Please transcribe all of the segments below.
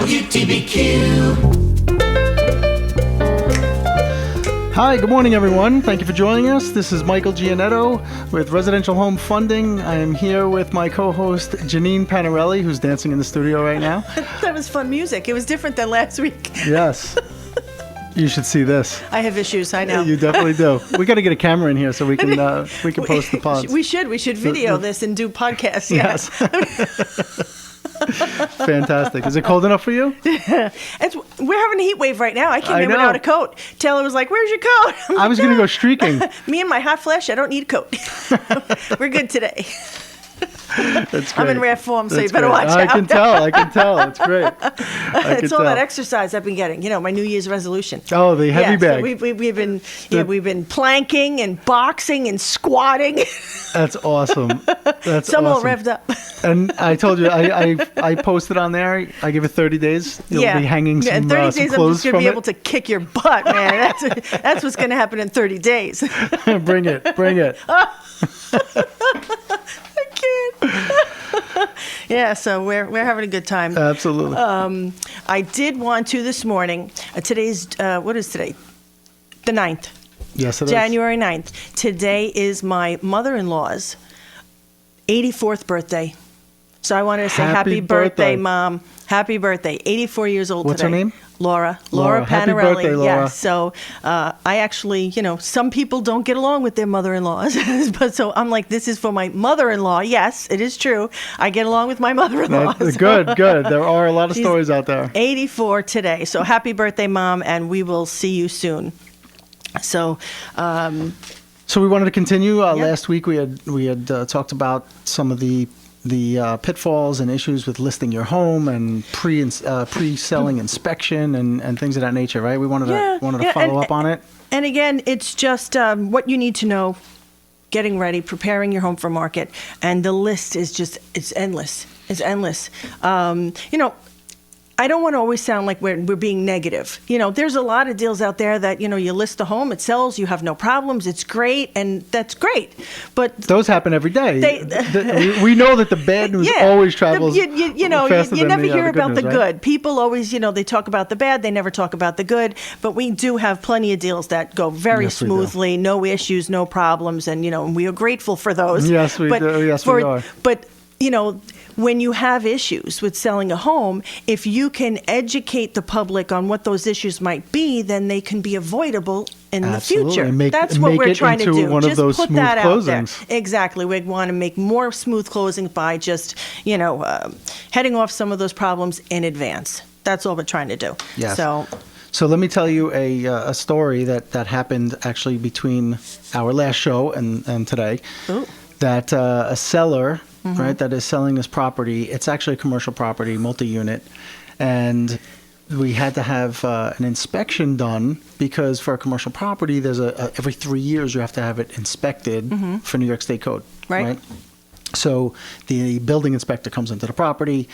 WTBQ. Hi, good morning, everyone. Thank you for joining us. This is Michael Giannetto with Residential Home Funding. I am here with my co-host, Janine Panarelli, who's dancing in the studio right now. That was fun music. It was different than last week. Yes. You should see this. I have issues, I know. You definitely do. We got to get a camera in here so we can post the pods. We should video this and do podcasts. Yeah. Yes. Fantastic. Is it cold enough for you? We're having a heat wave right now. I came in without a coat. Taylor was like, "Where's your coat?" I was going to go streaking. Me and my hot flash, I don't need a coat. We're good today. That's great. I'm in rare form, so That's you better great. watch out. I can tell. It's great. It's all that exercise I've been getting. My New Year's resolution. Oh, the heavy bag. So we've been planking and boxing and squatting. That's awesome. That's Some all awesome. revved up. And I told you, I posted on there. I give it 30 days. You'll be hanging some, in 30 some days, I'm clothes just going to be able to kick your butt, man. That's what's going to happen in 30 days. Bring it. I can't. Yeah, so we're having a good time. Absolutely. I did want to this morning. Today's what is today? The 9th. Yes, it is. January 9th. Today is my mother-in-law's 84th birthday. So I wanted to say happy birthday, Mom. Happy birthday. 84 years old What's today. her name? Laura Happy Panarelli. birthday, Laura. Yes. So I actually, some people don't get along with their mother-in-laws. But so I'm like, this is for my mother-in-law. Yes, it is true. I get along with my mother-in-law. Good. There are a lot of stories out there. 84 today. So happy birthday, Mom, and we will see you soon. So we wanted to continue. Last week we had talked about some of the pitfalls and issues with listing your home and pre-selling inspection and things of that nature, right? We wanted to follow up on it. And again, it's just what you need to know, getting ready, preparing your home for market, and the list is it's endless. It's endless. I don't want to always sound like we're being negative. There's a lot of deals out there that, you list a home, it sells, you have no problems, it's great, and that's great. But those happen every day. We know that the bad news always travels faster you never hear about the good. Right? People always, they talk about the bad, they never talk about the good. But we do have plenty of deals that go very smoothly, no issues, no problems, and we are grateful for those. Yes, we do. Yes, we are. But when you have issues with selling a home, if you can educate the public on what those issues might be, then they can be avoidable in the future. That's what we're trying to do. One just of those put smooth that closings. out there. Exactly. We want to make more smooth closings by just, heading off some of those problems in advance. That's all we're trying to do. Yes. So let me tell you a story that happened actually between our last show and today. Ooh. That a seller, right, that is selling this property, it's actually a commercial property, multi-unit, and we had to have an inspection done because for a commercial property, there's every 3 years you have to have it inspected for New York State Code. Right. So the building inspector comes into the property,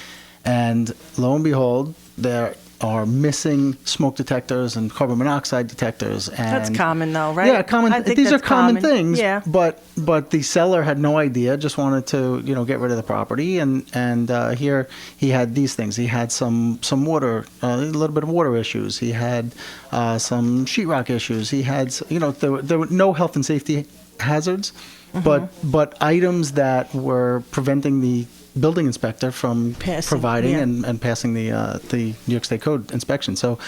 and lo and behold, there are missing smoke detectors and carbon monoxide detectors. And that's common, though, right? Yeah, common. These are common things. Yeah. But the seller had no idea. Just wanted to get rid of the property. And here he had these things. He had some water, a little bit of water issues. He had some sheetrock issues. He had there were no health and safety hazards, but items that were preventing the building inspector from providing and passing the New York State Code inspection. So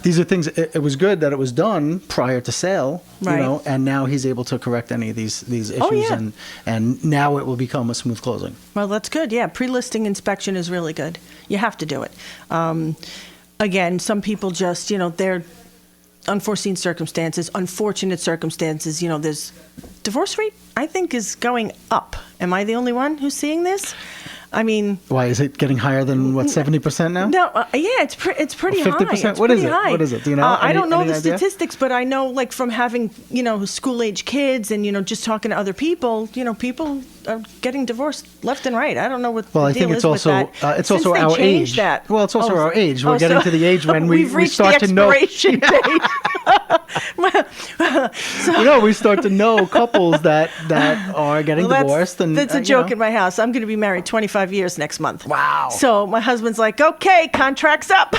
these are things. It was good that it was done prior to sale, and now he's able to correct any of these issues, and now it will become a smooth closing. Well, that's good. Yeah, pre-listing inspection is really good. You have to do it. Again, some people just they're unforeseen circumstances, unfortunate circumstances. There's divorce rate, I think, is going up. Am I the only one who's seeing this? I mean, why is it getting higher than 70% now? No, it's pretty high. 50%. What is it? What is it? Do you know? I don't know the statistics, but I know, like, from having school age kids and just talking to other people, people are getting divorced left and right. I don't know what Well, the I deal think it's is with also that. it's Since also they our changed age. That. Well, it's also our age. We're Oh, getting so to the age when we reached start the to know. expiration date. We start to know couples that are getting divorced, and that's a you joke know. in my house. I'm going to be married 25 years next month. Wow. So my husband's like, okay, contract's up.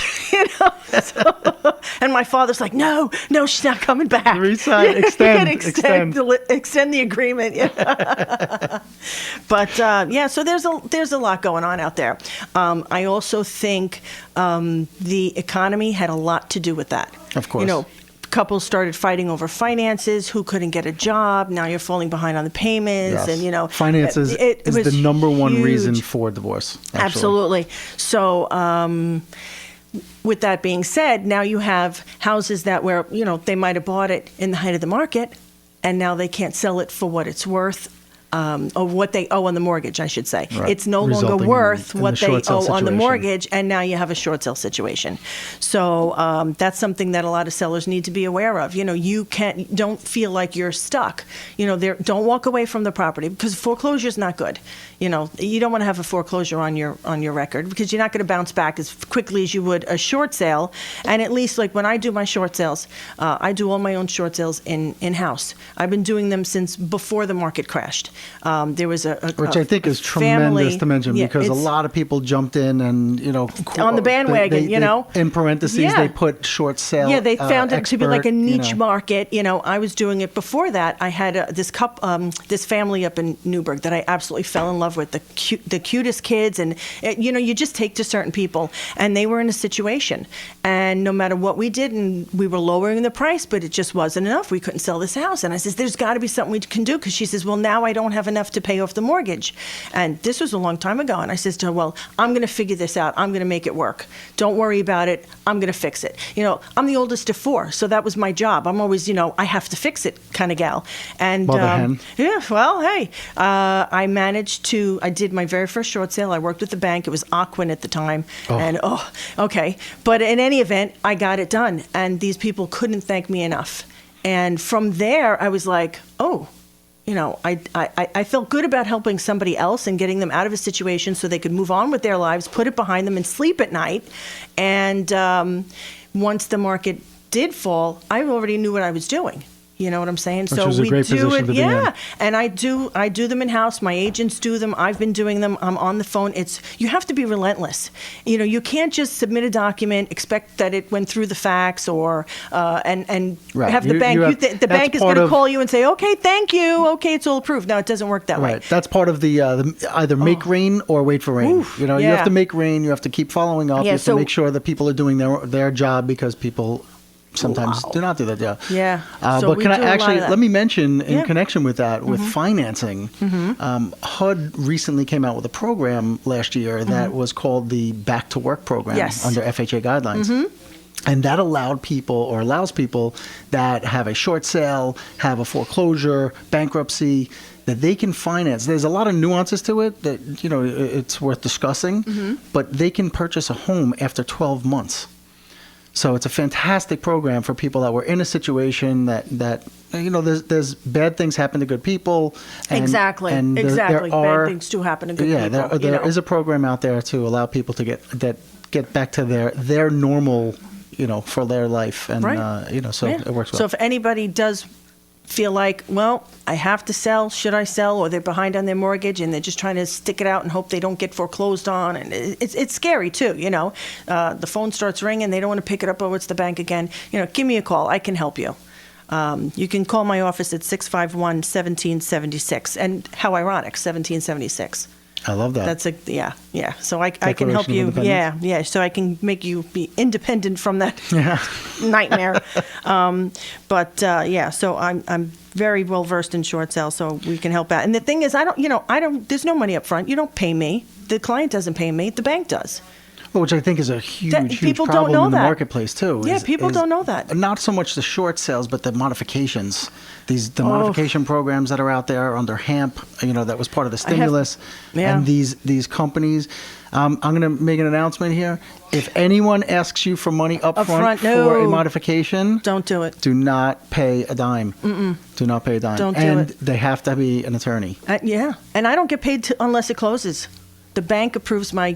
And my father's like, no, she's not coming back. Resign, extend. Extend the agreement. But so there's a lot going on out there. I also think the economy had a lot to do with that. Of course. Couples started fighting over finances, who couldn't get a job. Now you're falling behind on the payments. Yes. And, finances it is was the number one huge. reason for divorce. Actually. Absolutely. So, with that being said, now you have houses that where, they might have bought it in the height of the market, and now they can't sell it for what it's worth. Or what they owe on the mortgage, I should say. Right. It's no Resulting longer worth in what the they short sale owe on the situation. mortgage, and now you have a short sale situation. So that's something that a lot of sellers need to be aware of. You don't feel like you're stuck. Don't walk away from the property, because foreclosure is not good. You don't want to have a foreclosure on your record, because you're not going to bounce back as quickly as you would a short sale. And at least, like when I do my short sales, I do all my own short sales in-house. I've been doing them since before the market crashed. There was which I think is family, tremendous to mention, because a lot of people jumped in and on the bandwagon. in parentheses they put short sale. Yeah, they found it to be like a niche expert, market. I was doing it before that. I had this family up in Newburgh that I absolutely fell in love with. The cutest kids, and you just take to certain people, and they were in a situation, and no matter what we did, and we were lowering the price, but it just wasn't enough. We couldn't sell this house, and I says, "There's got to be something we can do," because she says, "Well, now I don't have enough to pay off the mortgage," and this was a long time ago. And I says to her, "Well, I'm going to figure this out. I'm going to make it work. Don't worry about it. I'm going to fix it." I'm the oldest of four, so that was my job. I'm always, I have to fix it kind of gal. And Mother hen. yeah, well, hey, I did my very first short sale. I worked with the bank. It was Aquin at the time. Oh. And okay. But in any event, I got it done. And these people couldn't thank me enough. And from there, I was like, I felt good about helping somebody else and getting them out of a situation so they could move on with their lives, put it behind them, and sleep at night. And once the market did fall, I already knew what I was doing. You know what I'm saying? Which was a great position to be in. And I do them in-house. My agents do them. I've been doing them. I'm on the phone. You have to be relentless. You can't just submit a document, expect that it went through the fax, or and Right. have the bank. The bank is going to call you and say, "Okay, thank you. Okay, it's all approved." No, it doesn't work that way. Right. That's part of the either make rain or wait for rain. Oof, you have to make rain. You have to keep following up. Yeah, you have to make sure that people are doing their job, because people sometimes do not do that. Yeah. Yeah. So but we can I do a lot of actually that. let me mention in Yeah. connection with that, with financing, HUD recently came out with a program last year that was called the Back to Work program Yes. under FHA guidelines. And that allows people that have a short sale, have a foreclosure, bankruptcy, that they can finance. There's a lot of nuances to it that, it's worth discussing, but they can purchase a home after 12 months. So it's a fantastic program for people that were in a situation that there's bad things happen to good people. And, Exactly. And Exactly. there are, Bad things do happen to good people. There is a program out there to allow people to get back to their normal, for their life. And, Right. so Yeah. it works well. So if anybody does feel like, well, I have to sell, should I sell, or they're behind on their mortgage and they're just trying to stick it out and hope they don't get foreclosed on, and it's scary too, the phone starts ringing, they don't want to pick it up, oh, it's the bank again, give me a call, I can help you. You can call my office at 651-1776, and how ironic, 1776. I love that. That's yeah. So I can help Declaration of you. Independence. Yeah. So I can make you be independent from that Yeah. nightmare. So I'm very well versed in short sales, so we can help out. And the thing is, I don't. There's no money up front. You don't pay me. The client doesn't pay me. The bank does. Which I think is a huge people don't problem know in the that. marketplace too. Yeah, people don't know that. Not so much the short sales, but the modifications. The modification programs that are out there under HAMP, that was part of the stimulus. And these companies. I'm going to make an announcement here. If anyone asks you for money up front for a modification, don't do it. Do not pay a dime. Do not pay a dime. Don't do and it. They have to be an attorney. And I don't get paid unless it closes. The bank approves my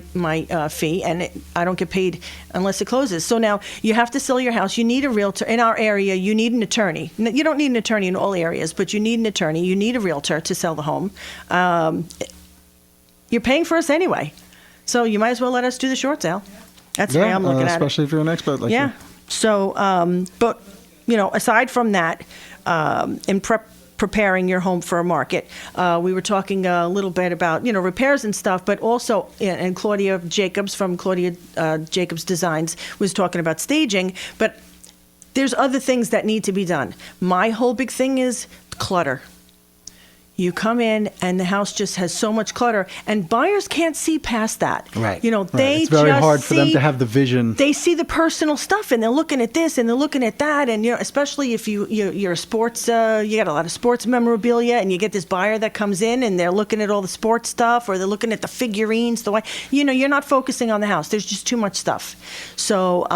fee, and I don't get paid unless it closes. So now you have to sell your house. You need a realtor. In our area, you need an attorney. You don't need an attorney in all areas, but you need an attorney. You need a realtor to sell the home. You're paying for us anyway. So you might as well let us do the short sale. That's the way I'm looking at it. Especially if you're an expert like you. So, but, aside from that, in preparing your home for a market, we were talking a little bit about, repairs and stuff, but also, and Claudia Jacobs from Claudia Jacobs Designs was talking about staging, but there's other things that need to be done. My whole big thing is clutter. You come in and the house just has so much clutter, and buyers can't see past that. Right. They it's very just hard for them to have the vision. They see the personal stuff, and they're looking at this and they're looking at that, and especially if you're a sports, you got a lot of sports memorabilia, and you get this buyer that comes in and they're looking at all the sports stuff, or they're looking at the figurines. You're not focusing on the house. There's just too much stuff. So.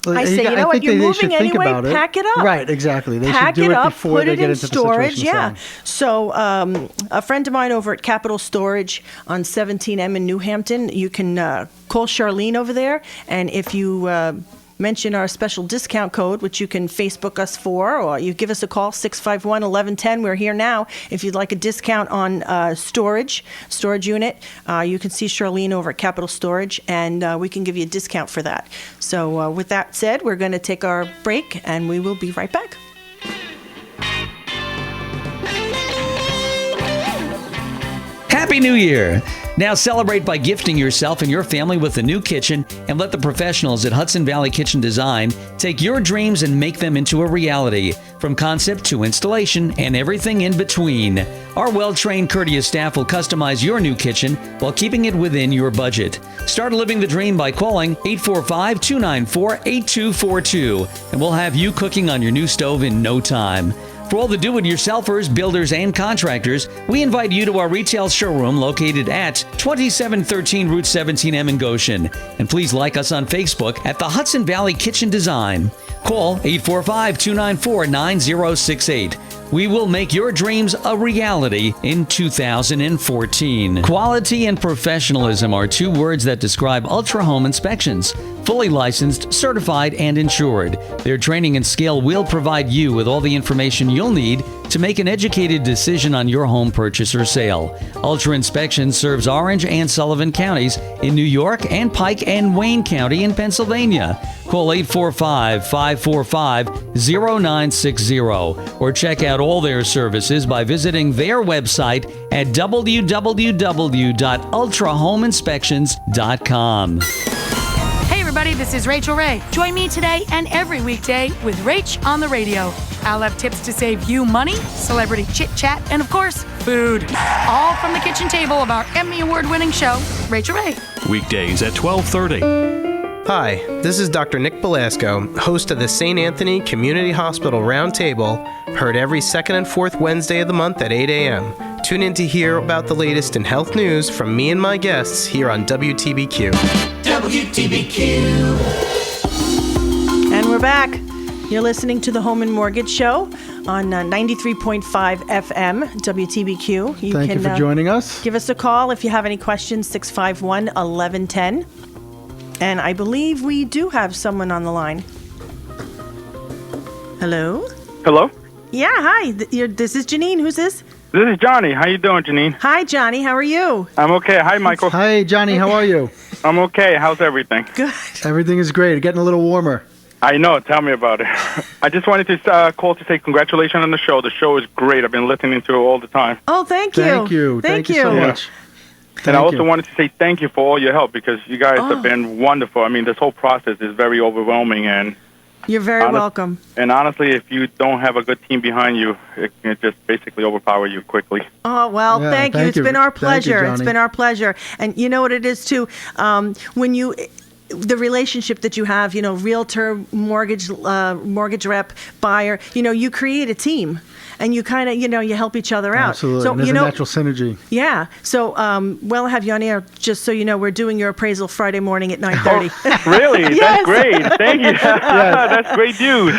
I say, what? You're moving anyway. Pack it up. Right, exactly. They pack should do it up. before Put they it get in into storage. The situation. So, a friend of mine over at Capital Storage on 17M in New Hampton, you can call Charlene over there, and if you mention our special discount code, which you can Facebook us for, or you give us a call, 651-1110. We're here now. If you'd like a discount on storage unit, you can see Charlene over at Capital Storage, and we can give you a discount for that. So with that said, we're going to take our break, and we will be right back. Happy New Year! Now celebrate by gifting yourself and your family with a new kitchen, and let the professionals at Hudson Valley Kitchen Design take your dreams and make them into a reality, from concept to installation and everything in between. Our well-trained, courteous staff will customize your new kitchen while keeping it within your budget. Start living the dream by calling 845-294-8242, and we'll have you cooking on your new stove in no time. For all the do-it-yourselfers, builders, and contractors, we invite you to our retail showroom located at 2713 Route 17M in Goshen. And please like us on Facebook at the Hudson Valley Kitchen Design. Call 845-294-9068. We will make your dreams a reality in 2014. Quality and professionalism are two words that describe Ultra Home Inspections. Fully licensed, certified, and insured. Their training and skill will provide you with all the information you'll need to make an educated decision on your home purchase or sale. Ultra Inspections serves Orange and Sullivan counties in New York, and Pike and Wayne County in Pennsylvania. Call 845-545-0960 or check out all their services by visiting their website at www.ultrahomeinspections.com. Hey everybody, this is Rachel Ray. Join me today and every weekday with Rach on the radio. I'll have tips to save you money, celebrity chit-chat, and of course, food. All from the kitchen table of our Emmy Award-winning show, Rachel Ray. Weekdays at 12:30. Hi, this is Dr. Nick Belasco, host of the St. Anthony Community Hospital Roundtable, heard every second and fourth Wednesday of the month at 8 a.m. Tune in to hear about the latest in health news from me and my guests here on WTBQ. WTBQ. And we're back. You're listening to the Home and Mortgage Show on 93.5 FM, WTBQ. Thank you for joining us. Give us a call if you have any questions, 651-1110. And I believe we do have someone on the line. Hello? Hello? Yeah, hi. This is Janine. Who's this? This is Johnny. How you doing, Janine? Hi, Johnny. How are you? I'm okay. Hi, Michael. Hi, Johnny. How are you? I'm okay. How's everything? Good. Everything is great. Getting a little warmer. I know. Tell me about it. I just wanted to call to say congratulations on the show. The show is great. I've been listening to it all the time. Oh, thank you. Thank you. Thank you so much. And I also wanted to say thank you for all your help, because you guys have been wonderful. I mean, this whole process is very overwhelming, and You're very welcome. And honestly, if you don't have a good team behind you, it can just basically overpower you quickly. Oh, well, Yeah, thank you. thank It's you. been our Thank you, pleasure. It's Johnny. been our pleasure. And you know what it is, too? The relationship that you have, realtor, mortgage rep, buyer, you create a team. And you kind of, you help each other out. Absolutely. So, and there's a natural synergy. Yeah. So, I'll have you on air, just so you know, we're doing your appraisal Friday morning at 9:30. Really? Yes. That's great. Thank you. That's great news.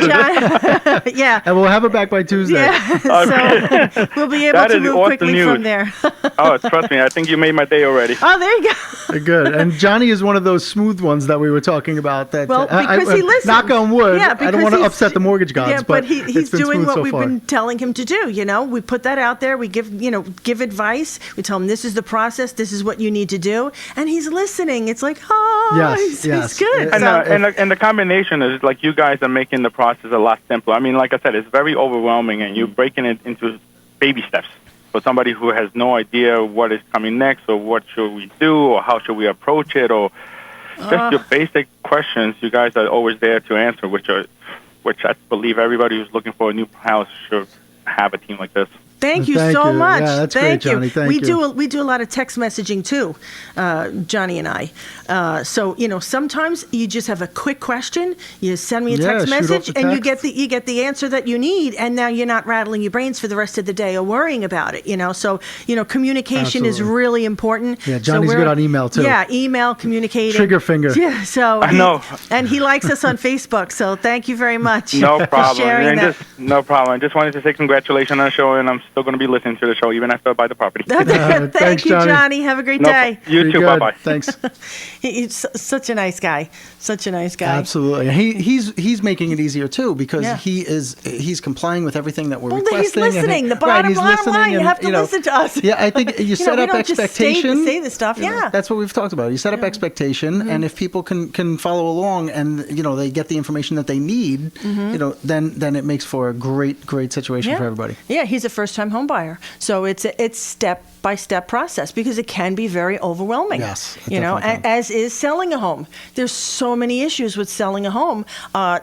Yeah. And we'll have it back by Tuesday. Yeah. So we'll be able That to is move awesome quickly news. from there. Oh, trust me, I think you made my day already. Oh, there you go. Good. And Johnny is one of those smooth ones that we were talking about. That Well, because he listens. Knock on wood. Yeah, I don't because want to he's- upset the mortgage gods, Yeah, but he's it's been doing smooth what so we've far. been telling him to do. We put that out there. We give advice. We tell him this is the process. This is what you need to do, and he's listening. It's like, Yes, he's good. And, So- and the combination is like you guys are making the process a lot simpler. I mean, like I said, it's very overwhelming, and you're breaking it into baby steps. For somebody who has no idea what is coming next, or what should we do, or how should we approach it, or just your basic questions, you guys are always there to answer, which I believe everybody who's looking for a new house should have a team like this. Thank you Thank so you. much. Yeah, that's Thank great, Johnny. you. Thank you. We do a lot of text messaging too, Johnny and I. So sometimes you just have a quick question. You send me a Yeah, text shoot off message, the and you text. get the answer that you need, and now you're not rattling your brains for the rest of the day or worrying about it. So communication is Absolutely. really important. Yeah, So Johnny's we're- good on email, too. Yeah, email, communicating. Trigger finger. Yeah. So I know. and he likes us on Facebook. So thank you very much. No for problem. sharing And that. no problem. I just wanted to say congratulations on the show, and I'm still going to be listening to the show even after I buy the property. Thank Thanks, you, Johnny. Johnny. Have a great No, day. you Be too. good. Bye-bye. Thanks. He's such a nice guy. Such a nice guy. Absolutely. He's making it easier too, because Yeah. he's complying with everything that we're Well, requesting. he's listening. The bottom line, you have to listen to us. Yeah, I think you set we up don't just expectation. say the stuff. You know, Yeah. that's what we've talked about. You set up expectation, and if people can follow along, and they get the information that they need, then it makes for a great situation for everybody. Yeah, he's a first-time home buyer, so it's step-by-step process, because it can be very overwhelming. Yes, it definitely can. as is selling a home. There's so many issues with selling a home.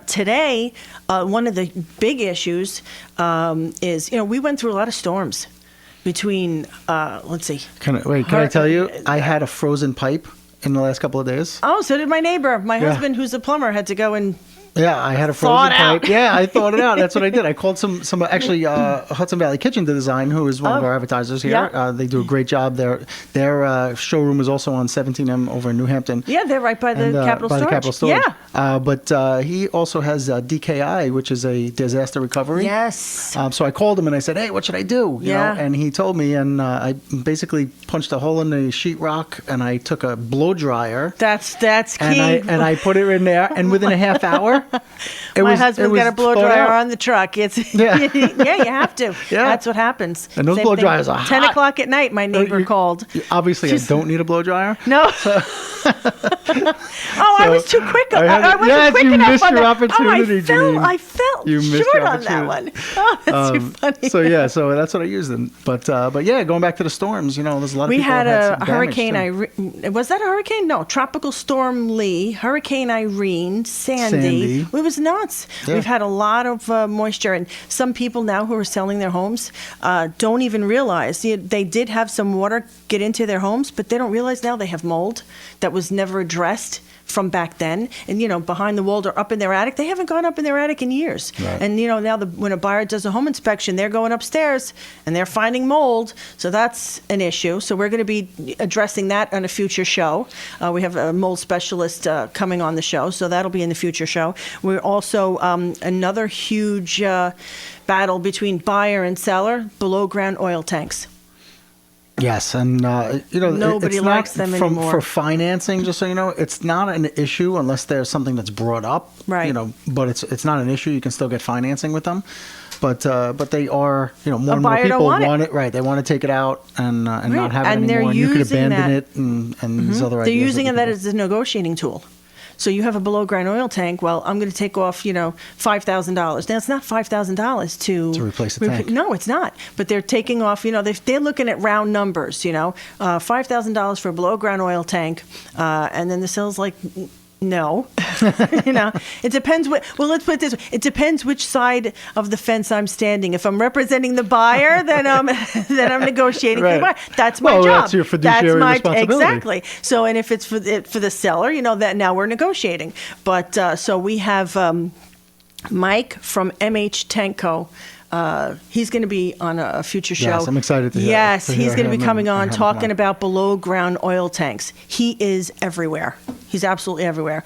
Today, one of the big issues is we went through a lot of storms between let's see. Can I tell you? I had a frozen pipe in the last couple of days. Oh, so did my neighbor. My Yeah. husband, who's a plumber, had to go and Yeah, I had a Thaw frozen it out. pipe. Yeah, I thawed it out. That's what I did. I called some actually Hudson Valley Kitchen Design, who is one of Oh. our advertisers here. Yeah. They do a great job. Their showroom is also on 17M over in New Hampton. Yeah, they're right by the And, Capitol by the Storage. Capitol Storage. Yeah. But he also has DKI, which is a disaster recovery. Yes. So I called him and I said, "Hey, what should I do?" You Yeah. know, and he told me, and I basically punched a hole in the sheetrock, and I took a blow dryer. That's key. And I put it in there, and within a half hour, My husband got a blow thawed dryer out. on the truck. It's Yeah. yeah, you have to. Yeah. That's what happens. And those Same blow thing. dryers are 10 hot. o'clock at night, my neighbor You- called. Obviously, Just- I don't need a blow dryer. No. I was too quick. I had I to- wasn't yes, quick you enough missed on your that. opportunity, Janine. I fell You missed short your on that one. opportunity. Oh, that's too funny. So that's what I used. But yeah, going back to the storms, there's a lot of We people had that a some damage, hurricane. too. Was that a hurricane? No, Tropical Storm Lee, Hurricane Irene, Sandy. Sandy. It was nuts. Yeah. We've had a lot of moisture, and some people now who are selling their homes don't even realize they did have some water get into their homes, but they don't realize now they have mold that was never addressed from back then. And behind the wall or up in their attic, they haven't gone up in their attic in years. Right. And now when a buyer does a home inspection, they're going upstairs and they're finding mold. So that's an issue. So we're going to be addressing that on a future show. We have a mold specialist coming on the show, so that'll be in the future show. We're also another huge battle between buyer and seller, below ground oil tanks. Yes, and Nobody it's likes not them from, anymore. for financing. Just so you know, it's not an issue unless there's something that's brought up. Right. But it's not an issue. You can still get financing with them. But they are, more and more buyer don't people want it. Right. They want to take it out and not have And it they're anymore. And you could using abandon that- it and these other They're ideas. using you that can as a negotiating tool. So you have a below ground oil tank. Well, I'm going to take off, $5,000. Now it's not $5,000 to replace the tank. No, it's not. But they're taking off. They're looking at round numbers. $5,000 for a below ground oil tank, and then the seller's like, No, it depends. Let's put it this way: it depends which side of the fence I'm standing. If I'm representing the buyer, then I'm negotiating for the buyer. That's my job. That's your fiduciary responsibility. Exactly. So, and if it's for the seller, that now we're negotiating. But so we have Mike from MH Tanko. He's going to be on a future show. Yes, I'm excited to hear. Yes, to he's hear going to be him coming and on have him talking come on. about below ground oil tanks. He is everywhere. He's absolutely everywhere.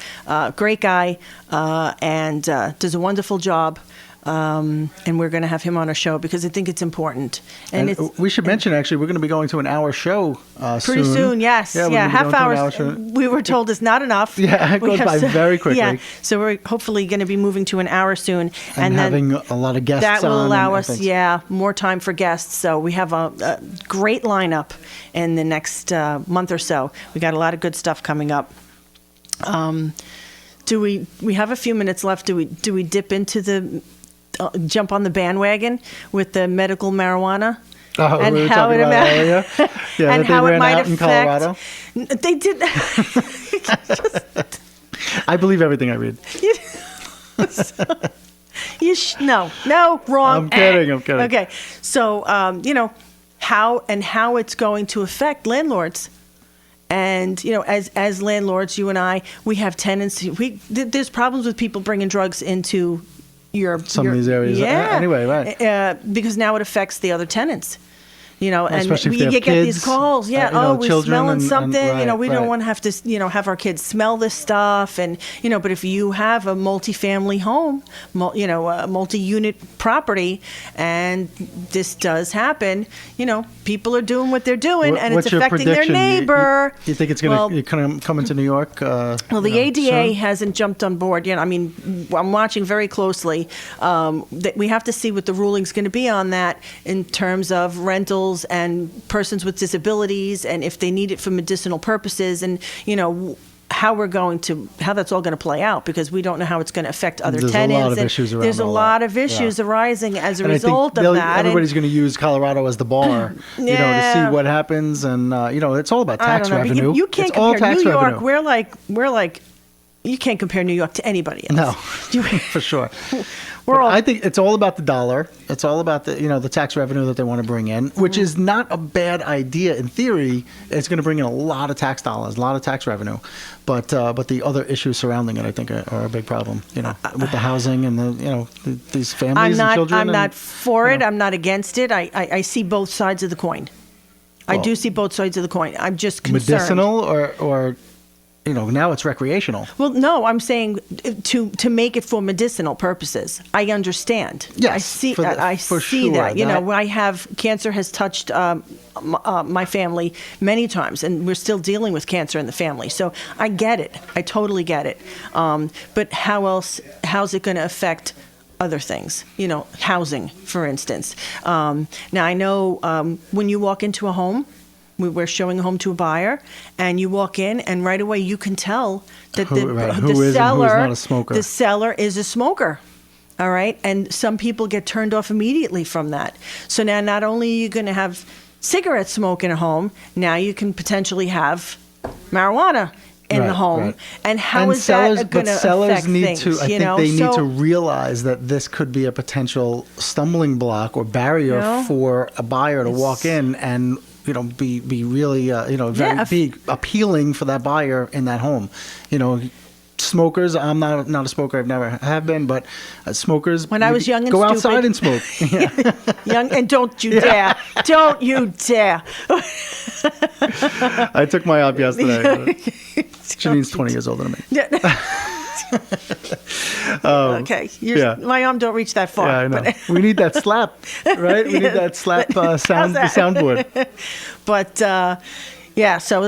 Great guy, and does a wonderful job. And we're going to have him on our show because I think it's important. And we should mention, actually, we're going to be going to an hour show pretty soon. Yes, we're gonna be half going to an hours. hour show. We were told is not enough. Yeah, it goes by very quickly. Yeah, so we're hopefully going to be moving to an hour soon, and then having a lot of guests. That will on allow and us, things. more time for guests. So we have a great lineup in the next month or so. We got a lot of good stuff coming up. Do we have a few minutes left? Do we dip into the jump on the bandwagon with the medical marijuana? Oh, and we were how talking it about earlier? Yeah, and that they how it ran might out in affect. Colorado. They did. I believe everything I read. No, wrong. I'm kidding. Okay, so how it's going to affect landlords. And as landlords, you and I, we have tenants. There's problems with people bringing drugs into some of these areas. Yeah. Anyway, right. Because now it affects the other tenants. And especially if they you have get these kids, calls. Yeah, we're children smelling and something. We don't right. want to have to, have our kids smell this stuff. And but if you have a multifamily home, a multi-unit property, and this does happen, people are doing what they're doing, and it's affecting their neighbor. You think it's going to come into New York? Well, the ADA soon? hasn't jumped on board yet. I mean, I'm watching very closely. That we have to see what the ruling's going to be on that in terms of rentals and persons with disabilities, and if they need it for medicinal purposes, and how that's all going to play out, because we don't know how it's going to affect other There's tenants. A lot of issues around there's a lot of issues arising as a result of that. Everybody's going to use Colorado as the bar, to see what happens, and it's all about tax revenue. You can't compare New York. We're like. You can't compare New York to anybody else. No, for sure. I think it's all about the dollar. It's all about the tax revenue that they want to bring in, which is not a bad idea in theory. It's going to bring in a lot of tax dollars, a lot of tax revenue, but the other issues surrounding it, I think, are a big problem. With the housing and these families and children. I'm not for it. I'm not against it. I see both sides of the coin. I do see both sides of the coin. I'm just concerned. Medicinal or now it's recreational. Well, no, I'm saying to make it for medicinal purposes. I understand. Yes, I see. I see that. I have cancer has touched my family many times, and we're still dealing with cancer in the family. So I get it. I totally get it. But how's it going to affect other things? Housing, for instance. Now I know when you walk into a home. We're showing a home to a buyer, and you walk in, and right away you can tell that the seller is a smoker. All right, and some people get turned off immediately from that. So now, not only are you going to have cigarette smoke in a home, now you can potentially have marijuana in the home. Right. And how is that going to affect things? I think they need to realize that this could be a potential stumbling block or barrier for a buyer to walk in and be really be appealing for that buyer in that home. Smokers. I'm not a smoker. I've never have been, but smokers. When I was young and go stupid, outside and smoke. Young and don't you dare! Don't you dare! I took my op yesterday. Janine's 20 years older than me. Okay, my arm don't reach that far. Yeah, I know. We need that slap, right? We need that slap soundboard. But so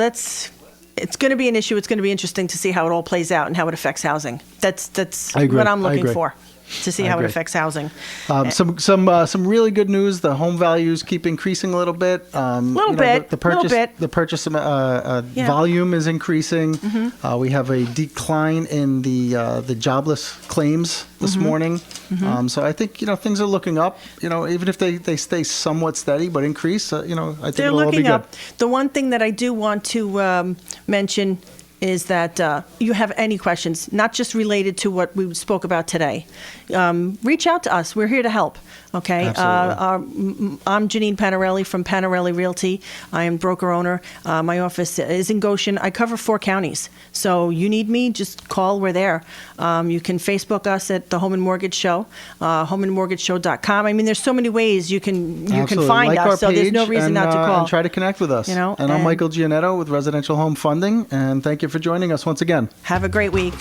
it's going to be an issue. It's going to be interesting to see how it all plays out and how it affects housing. That's what I'm looking for. To see how it affects housing. Some really good news. The home values keep increasing a little bit. The purchase volume is increasing. Mm-hmm. We have a decline in the jobless claims this morning. Mm-hmm. So I think things are looking up. Even if they stay somewhat steady but increase. I think they're it'll all be looking good. up. The one thing that I do want to mention. is that you have any questions, not just related to what we spoke about today, reach out to us. We're here to help. Okay. I'm Janine Panarelli from Panarelli Realty. I am broker owner. My office is in Goshen. I cover 4 counties. So you need me, just call. We're there. You can Facebook us at the Home and Mortgage Show, homeandmortgageshow.com. I mean, there's so many ways you can find like us. So there's no reason not to call. And try to connect with us. You know, and I'm Michael Gianetto with Residential Home Funding. And thank you for joining us once again. Have a great week.